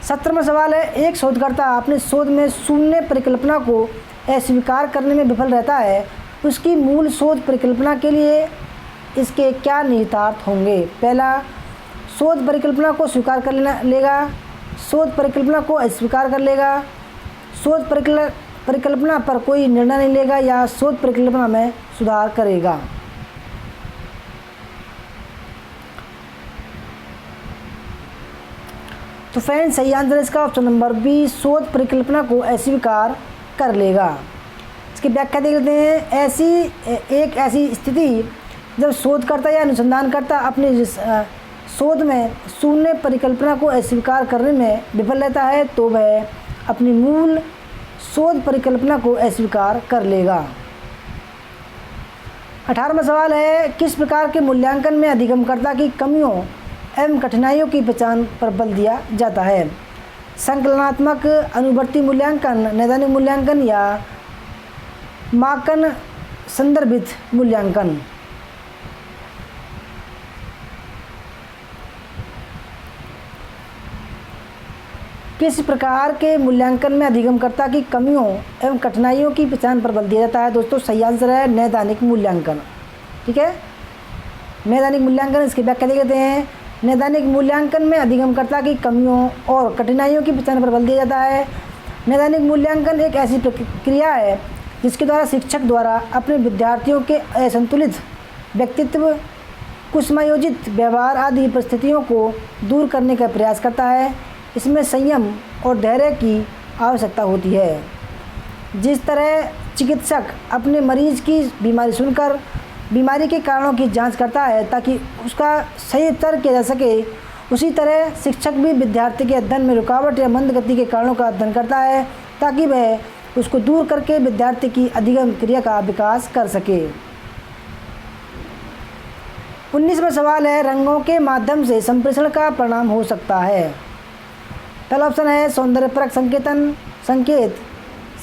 17वां सवाल है, एक शोधकर्ता अपने शोध में शून्य परिकल्पना को अस्वीकार करने में विफल रहता है, उसकी मूल शोध परिकल्पना के लिए इसके क्या निहितार्थ होंगे? पहला, शोध परिकल्पना को स्वीकार कर लेगा, शोध परिकल्पना को अस्वीकार कर लेगा, शोध परिकल्पना पर कोई निर्णय नहीं लेगा या शोध परिकल्पना में सुधार करेगा। तो फ्रेंड्स सही आंसर इसका ऑप्शन नंबर बी, शोध परिकल्पना को अस्वीकार कर लेगा। इसकी व्याख्या देख लेते हैं। एक ऐसी स्थिति जब शोधकर्ता या अनुसंधानकर्ता अपनी शोध में शून्य परिकल्पना को अस्वीकार करने में विफल रहता है तो वह अपनी मूल शोध परिकल्पना को अस्वीकार कर लेगा। 18वां सवाल है, किस प्रकार के मूल्यांकन में अधिगमकर्ता की कमियों एवं कठिनाइयों की पहचान पर बल दिया जाता है? संकलनात्मक अनुवर्ती मूल्यांकन, नैदानिक मूल्यांकन या मापन संदर्भित मूल्यांकन? किस प्रकार के मूल्यांकन में अधिगमकर्ता की कमियों एवं कठिनाइयों की पहचान पर बल दिया जाता है? दोस्तों सही आंसर है नैदानिक मूल्यांकन। ठीक है, नैदानिक मूल्यांकन। इसकी व्याख्या देख लेते हैं। नैदानिक मूल्यांकन में अधिगमकर्ता की कमियों और कठिनाइयों की पहचान पर बल दिया जाता है। नैदानिक मूल्यांकन एक ऐसी प्रक्रिया है जिसके द्वारा शिक्षक द्वारा अपने विद्यार्थियों के असंतुलित व्यक्तित्व, कुसमायोजित व्यवहार आदि परिस्थितियों को दूर करने का प्रयास करता है। इसमें संयम और धैर्य की आवश्यकता होती है। जिस तरह चिकित्सक अपने मरीज की बीमारी सुनकर बीमारी के कारणों की जांच करता है ताकि उसका सही उपचार किया जा सके, उसी तरह शिक्षक भी विद्यार्थी के अध्ययन में रुकावट या मंद गति के कारणों का अध्ययन करता है ताकि वह उसको दूर करके विद्यार्थी की अधिगम क्रिया का विकास कर सके। 19वां सवाल है, रंगों के माध्यम से संप्रेषण का परिणाम हो सकता है? पहला ऑप्शन है सौंदर्यपरक संकेत,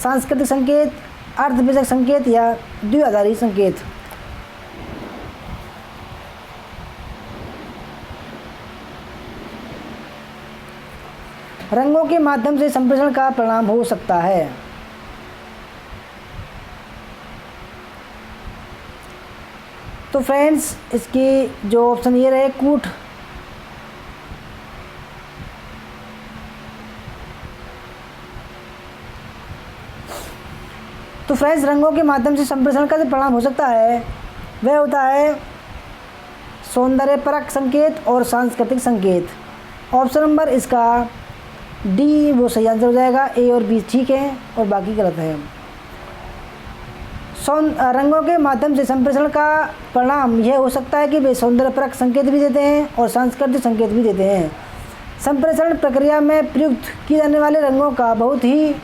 सांस्कृतिक संकेत, अर्थविषयक संकेत या द्विआधारी संकेत। रंगों के माध्यम से संप्रेषण का परिणाम हो सकता है। तो फ्रेंड्स इसकी जो ऑप्शन ये रहे कूट। तो फ्रेंड्स रंगों के माध्यम से संप्रेषण का जो परिणाम हो सकता है वह होता है सौंदर्यपरक संकेत और सांस्कृतिक संकेत। ऑप्शन नंबर इसका डी वो सही आंसर हो जाएगा। ए और बी ठीक है और बाकी गलत है। रंगों के माध्यम से संप्रेषण का परिणाम यह हो सकता है कि वे सौंदर्यपरक संकेत भी देते हैं और सांस्कृतिक संकेत भी देते हैं। संप्रेषण प्रक्रिया में प्रयुक्त किए जाने वाले रंगों का बहुत ही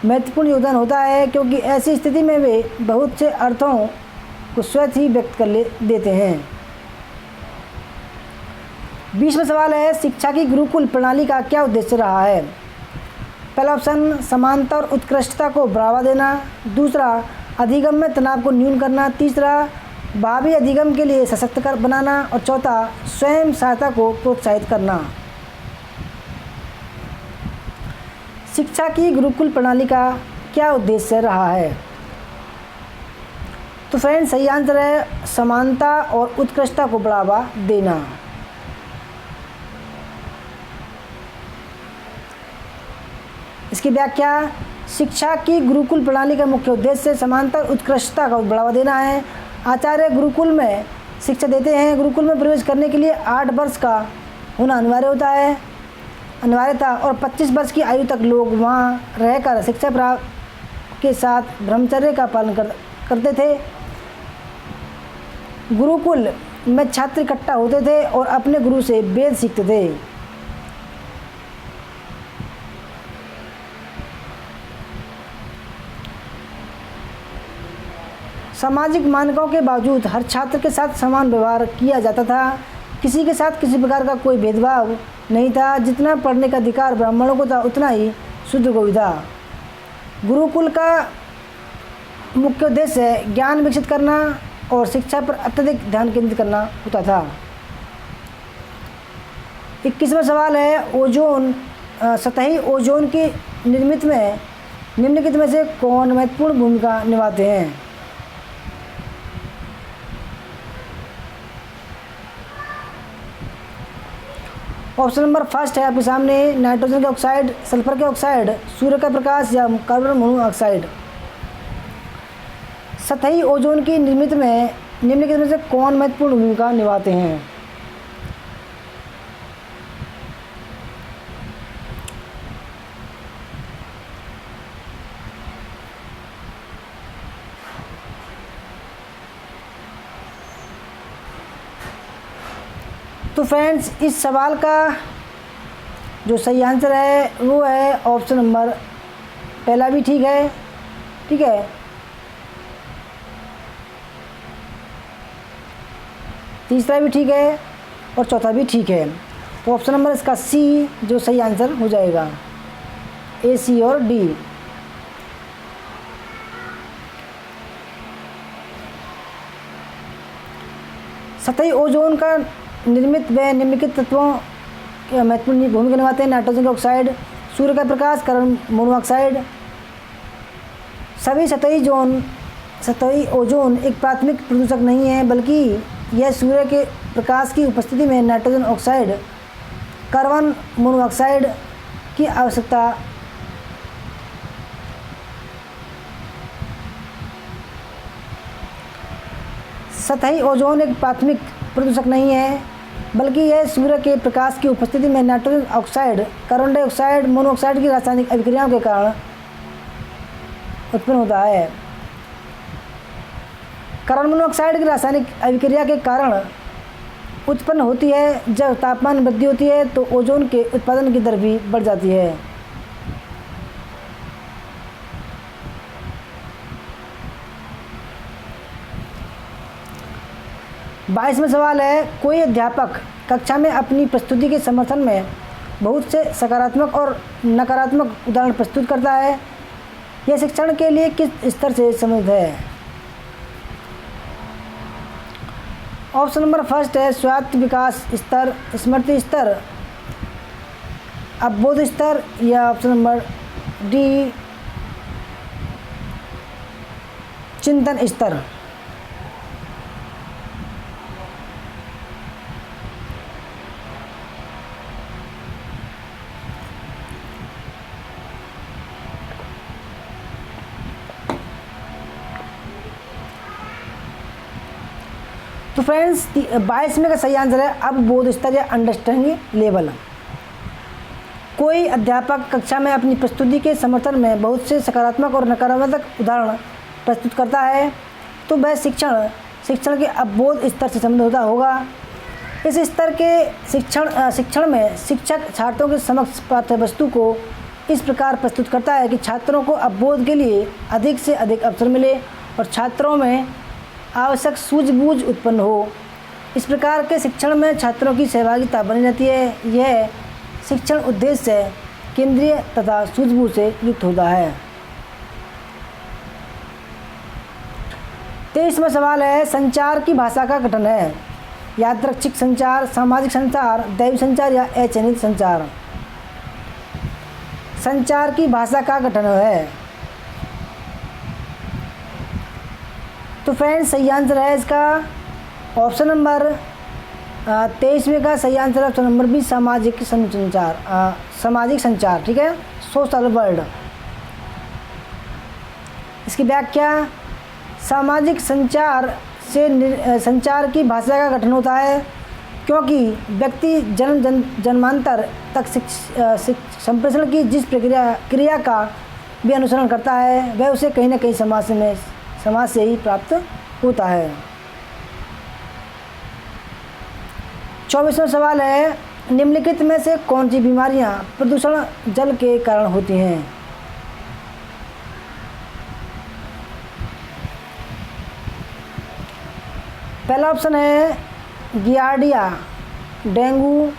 महत्वपूर्ण योगदान होता है क्योंकि ऐसी स्थिति में वे बहुत से अर्थों को स्वतः ही व्यक्त कर देते हैं। 20वां सवाल है, शिक्षा की गुरुकुल प्रणाली का क्या उद्देश्य रहा है? पहला ऑप्शन समानता और उत्कृष्टता को बढ़ावा देना, दूसरा अधिगम में तनाव को न्यून करना, तीसरा भावी अधिगम के लिए सशक्त कर बनाना और चौथा स्वयं सहायता को प्रोत्साहित करना। शिक्षा की गुरुकुल प्रणाली का क्या उद्देश्य रहा है? तो फ्रेंड्स सही आंसर है समानता और उत्कृष्टता को बढ़ावा देना। इसकी व्याख्या, शिक्षा की गुरुकुल प्रणाली का मुख्य उद्देश्य समानता और उत्कृष्टता को बढ़ावा देना है। आचार्य गुरुकुल में शिक्षा देते हैं। गुरुकुल में प्रवेश करने के लिए 8 वर्ष का होना अनिवार्यता और 25 वर्ष की आयु तक लोग वहाँ रहकर शिक्षा प्राप्त के साथ ब्रह्मचर्य का पालन करते थे। गुरुकुल में छात्र इकट्ठा होते थे और अपने गुरु से वेद सीखते थे। सामाजिक मानकों के बावजूद हर छात्र के साथ समान व्यवहार किया जाता था। किसी के साथ किसी प्रकार का कोई भेदभाव नहीं था। जितना पढ़ने का अधिकार ब्राह्मणों को था उतना ही शूद्र को भी था। गुरुकुल का मुख्य उद्देश्य ज्ञान विकसित करना और शिक्षा पर अत्यधिक ध्यान केंद्रित करना होता था। 21वां सवाल है, सतही ओजोन की निर्मित में निम्नलिखित में से कौन महत्वपूर्ण भूमिका निभाते हैं? ऑप्शन नंबर फर्स्ट है आपके सामने नाइट्रोजन के ऑक्साइड, सल्फर के ऑक्साइड, सूर्य का प्रकाश या कार्बन मोनोऑक्साइड। सतही ओजोन की निर्मित में निम्नलिखित में से कौन महत्वपूर्ण भूमिका निभाते हैं? तो फ्रेंड्स, इस सवाल का जो सही आंसर है वो है ऑप्शन नंबर पहला भी ठीक है, ठीक है, तीसरा भी ठीक है और चौथा भी ठीक है। तो ऑप्शन नंबर इसका सी जो सही आंसर हो जाएगा, ए, सी और डी। सतही ओजोन का निर्मित व निम्नलिखित तत्वों के महत्वपूर्ण भूमिका निभाते हैं। नाइट्रोजन ऑक्साइड, सूर्य का प्रकाश, कार्बन मोनोऑक्साइड। सभी सतही ओजोन एक प्राथमिक प्रदूषक नहीं है, बल्कि यह सूर्य के प्रकाश की उपस्थिति में नाइट्रोजन ऑक्साइड, कार्बन मोनोऑक्साइड की आवश्यकता सतही ओजोन एक प्राथमिक प्रदूषक नहीं है, बल्कि यह सूर्य के प्रकाश की उपस्थिति में nitrogen oxide, carbon dioxide, monoxide की रासायनिक अभिक्रियाओं के कारण उत्पन्न होता है। कार्बन मोनोऑक्साइड की रासायनिक अभिक्रिया के कारण उत्पन्न होती है। जब तापमान वृद्धि होती है तो ओजोन के उत्पादन की दर भी बढ़ जाती है। बाईसवां सवाल है, कोई अध्यापक कक्षा में अपनी प्रस्तुति के समर्थन में बहुत से सकारात्मक और नकारात्मक उदाहरण प्रस्तुत करता है। यह शिक्षण के लिए किस स्तर से संबंधित है? ऑप्शन नंबर फर्स्ट है स्वायत्त विकास स्तर, स्मृति स्तर, अवबोध स्तर, या ऑप्शन नंबर डी चिंतन स्तर। तो फ्रेंड्स, 22वें का सही आंसर है अवबोध स्तर या अंडरस्टैंडिंग लेवल। कोई अध्यापक कक्षा में अपनी प्रस्तुति के समर्थन में बहुत से सकारात्मक और नकारात्मक उदाहरण प्रस्तुत करता है तो वह शिक्षण के अवबोध स्तर से संबंधित होता होगा। इस स्तर के शिक्षण में शिक्षक छात्रों के समक्ष पाठ्य वस्तु को इस प्रकार प्रस्तुत करता है कि छात्रों को अवबोध के लिए अधिक से अधिक अवसर मिले और छात्रों में आवश्यक सूझबूझ उत्पन्न हो। इस प्रकार के शिक्षण में छात्रों की सहभागिता बनी रहती है। यह शिक्षण उद्देश्य से केंद्रीय तथा सूझबूझ से युक्त होता है। 23वां सवाल है, संचार की भाषा का गठन है यादृच्छिक संचार, सामाजिक संचार, दैवी संचार या अचयनित संचार। संचार की भाषा का गठन है। तो फ्रेंड्स, सही आंसर है इसका ऑप्शन नंबर 23वें का सही आंसर ऑप्शन नंबर बी सामाजिक संचार, ठीक है, सोशल वर्ड। इसकी व्याख्या, सामाजिक संचार से संचार की भाषा का गठन होता है क्योंकि व्यक्ति जन्मांतर तक संप्रेषण की जिस क्रिया का भी अनुसरण करता है वह उसे कहीं न कहीं समाज से ही प्राप्त होता है। 24वां सवाल है, निम्नलिखित में से कौन सी बीमारियां प्रदूषण जल के कारण होती हैं? पहला ऑप्शन है गियार्डिया, डेंगू,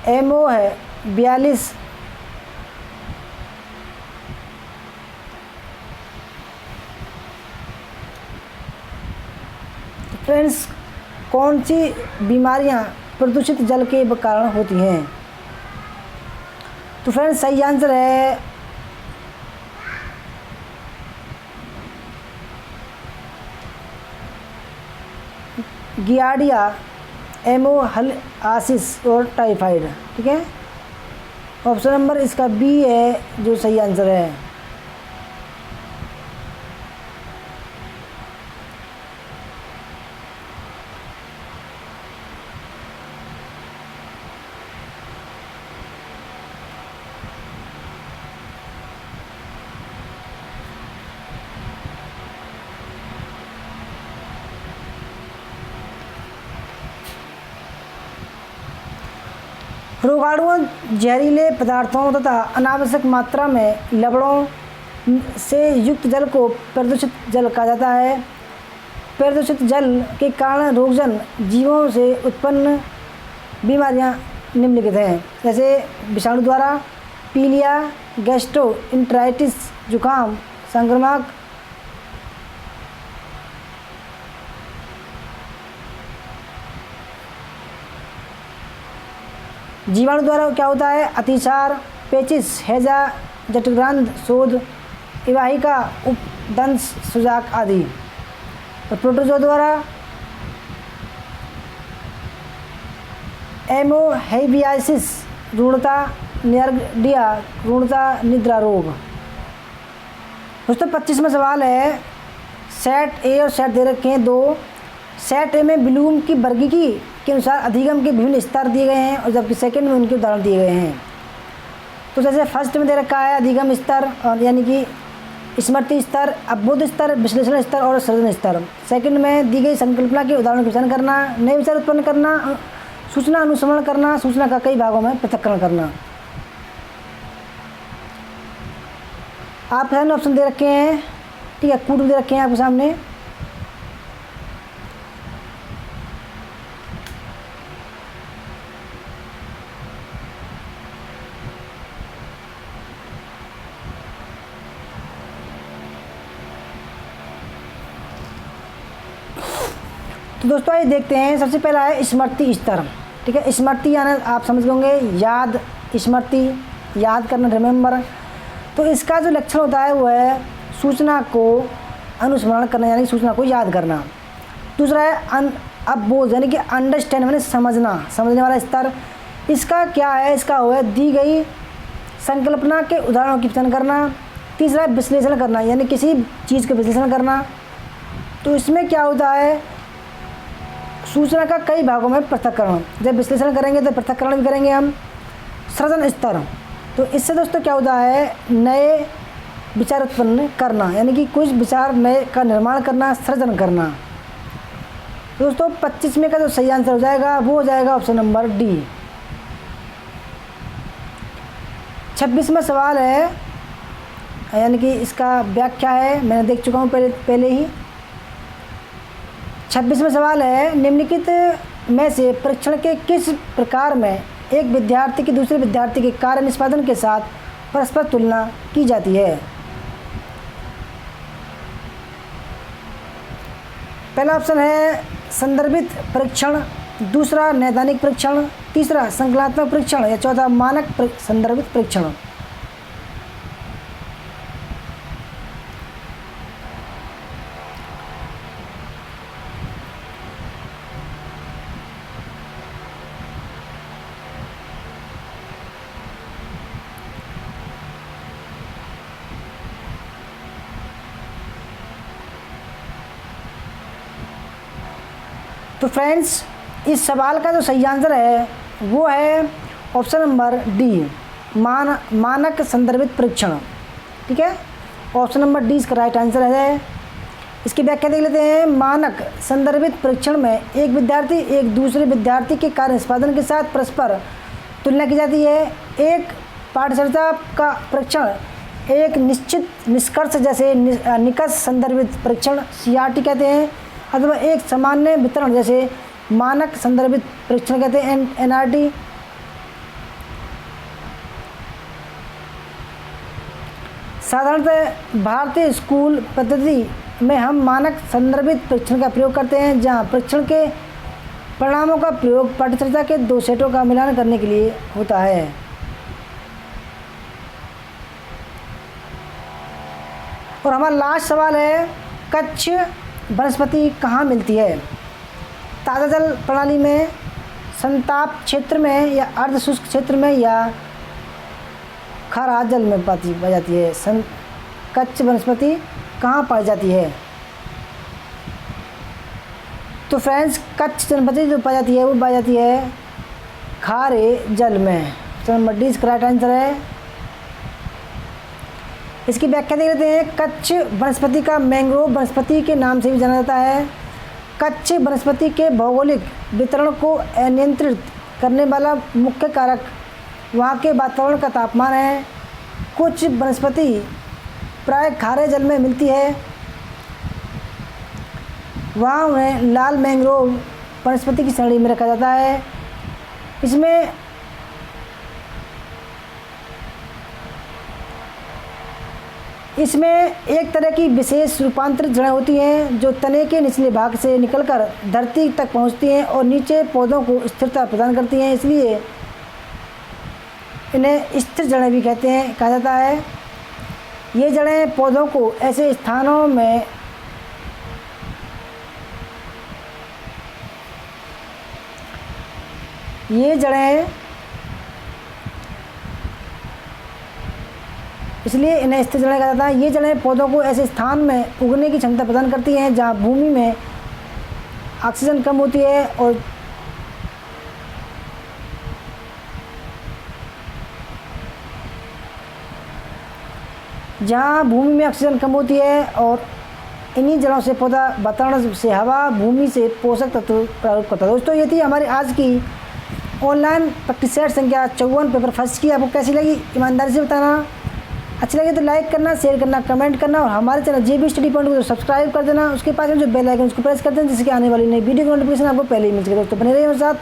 एमओ है 42, फ्रेंड्स, कौन सी बीमारियां प्रदूषित जल के कारण होती हैं? तो फ्रेंड्स, सही आंसर है गियार्डिया, एमोहलियासिस और टाइफाइड। ठीक है, ऑप्शन नंबर इसका बी है जो सही आंसर है। रोगाणुओं जहरीले पदार्थों तथा अनावश्यक मात्रा में लवणों से युक्त जल को प्रदूषित जल कहा जाता है। प्रदूषित जल के कारण रोगजन जीवों से उत्पन्न बीमारियां निम्नलिखित हैं, जैसे विषाणु द्वारा, पीलिया, गैस्ट्रोइंटेराइटिस, जुकाम, संक्रामक, जीवाणु द्वारा क्या होता है, अतिसार, पेचिस, हैजा, जठरग्रंथ शोथ, इवाहिका, उपदंश, सुजाक आदि। और प्रोटोजोआ द्वारा एमोहेबियासिस, रूणता, नियर्डिया, रूणता, निद्रा रोग। दोस्तों 25वां सवाल है, सेट ए और सेट दे रखे हैं दो। सेट ए में ब्लूम की वर्गीकी के अनुसार अधिगम के विभिन्न स्तर दिए गए हैं और जबकि सेकंड में उनके उदाहरण दिए गए हैं। तो जैसे फर्स्ट में दे रखा है अधिगम स्तर और यानी कि स्मृति स्तर, अवबोध स्तर, विश्लेषण स्तर और सृजन स्तर। सेकंड में दी गई संकल्पना के उदाहरण की पहचान करना, नए विचार उत्पन्न करना, सूचना अनुसरण करना, सूचना का कई भागों में पृथक्करण करना। आपके सामने ऑप्शन दे रखे हैं, ठीक है, कूट दे रखे हैं आपके सामने। तो दोस्तों ये देखते हैं, सबसे पहला है स्मृति स्तर। ठीक है, स्मृति यानी आप समझ होंगे याद, स्मृति याद करना, रिमेंबर। तो इसका जो लक्षण होता है वो है सूचना को अनुस्मरण करना यानी सूचना को याद करना। दूसरा है अवबोध यानी कि अंडरस्टैंड यानी समझना, समझने वाला स्तर। इसका क्या है, इसका वो है दी गई संकल्पना के उदाहरणों की पहचान करना। तीसरा है विश्लेषण करना यानी किसी चीज़ का विश्लेषण करना। तो इसमें क्या होता है, सूचना का कई भागों में पृथक्करण। जब विश्लेषण करेंगे तो पृथक्करण भी करेंगे हम। सृजन स्तर, तो इससे दोस्तों क्या होता है, नए विचार उत्पन्न करना यानी कि कुछ विचार नए का निर्माण करना, सृजन करना। दोस्तों 25 में का जो सही आंसर हो जाएगा वो हो जाएगा ऑप्शन नंबर डी। 26वां सवाल है, यानी कि इसका व्याख्या है, मैंने देख चुका हूँ पहले ही। 26वां सवाल है, निम्नलिखित में से परीक्षण के किस प्रकार में एक विद्यार्थी की दूसरे विद्यार्थी के कार्य निष्पादन के साथ परस्पर तुलना की जाती है। पहला ऑप्शन है संदर्भित परीक्षण, दूसरा नैदानिक परीक्षण, तीसरा संकलनात्मक परीक्षण या चौथा मानक संदर्भित परीक्षण। तो फ्रेंड्स इस सवाल का जो सही आंसर है वो है ऑप्शन नंबर डी, मानक संदर्भित परीक्षण। ठीक है, ऑप्शन नंबर डी इसका राइट आंसर है। इसकी व्याख्या देख लेते हैं। मानक संदर्भित परीक्षण में एक विद्यार्थी एक दूसरे विद्यार्थी के कार्य निष्पादन के साथ परस्पर तुलना की जाती है। एक पाठचर्या का परीक्षण एक निश्चित निष्कर्ष जैसे निकष संदर्भित परीक्षण CRT कहते हैं, अथवा एक सामान्य वितरण जैसे मानक संदर्भित परीक्षण कहते हैं NRT। साधारणतः भारतीय स्कूल पद्धति में हम मानक संदर्भित परीक्षण का प्रयोग करते हैं, जहां परीक्षण के परिणामों का प्रयोग पाठ्यचर्या के दो सेटों का मिलान करने के लिए होता है। और हमारा लास्ट सवाल है, कच्छ वनस्पति कहाँ मिलती है? ताज़ा जल प्रणाली में, संताप क्षेत्र में या अर्ध शुष्क क्षेत्र में या खारा जल में पाई जाती है। कच्छ वनस्पति कहाँ पाई जाती है? तो फ्रेंड्स कच्छ वनस्पति जो पाई जाती है वो पाई जाती है खारे जल में। तो नंबर डी इसका राइट आंसर है। इसकी व्याख्या देख लेते हैं। कच्छ वनस्पति का मैंग्रोव वनस्पति के नाम से भी जाना जाता है। कच्छ वनस्पति के भौगोलिक वितरण को अनियंत्रित करने वाला मुख्य कारक वहाँ के वातावरण का तापमान है। कुछ वनस्पति प्राय खारे जल में मिलती है, वहाँ उन्हें लाल मैंग्रोव वनस्पति की श्रेणी में रखा जाता है। इसमें एक तरह की विशेष रूपांतरित जड़ें होती हैं जो तने के निचले भाग से निकलकर धरती तक पहुंचती हैं और नीचे पौधों को स्थिरता प्रदान करती हैं, इसलिए इन्हें स्थिर जड़ें भी कहा जाता है। ये जड़ें पौधों को ऐसे स्थानों में इसलिए इन्हें स्थिर जड़ें कहा जाता है। ये जड़ें पौधों को ऐसे स्थान में उगने की क्षमता प्रदान करती हैं जहाँ भूमि में ऑक्सीजन कम होती है और इन्हीं जड़ों से पौधा वातावरण से हवा, भूमि से पोषक तत्व प्राप्त करता है। दोस्तों ये थी हमारी आज की ऑनलाइन प्रैक्टिस सेट संख्या 54 पेपर फर्स्ट की। आपको कैसी लगी ईमानदारी से बताना। अच्छी लगे तो लाइक करना, शेयर करना, कमेंट करना और हमारे चैनल JB स्टडी पॉइंट को सब्सक्राइब कर देना। उसके पास में जो बेल आइकन उसको प्रेस कर देना जिससे आने वाली नई वीडियो की नोटिफिकेशन आपको पहले ही मिल सके। दोस्तों बने रहिए मेरे साथ।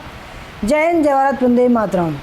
जय हिंद, जय भारत, वंदे मातरम।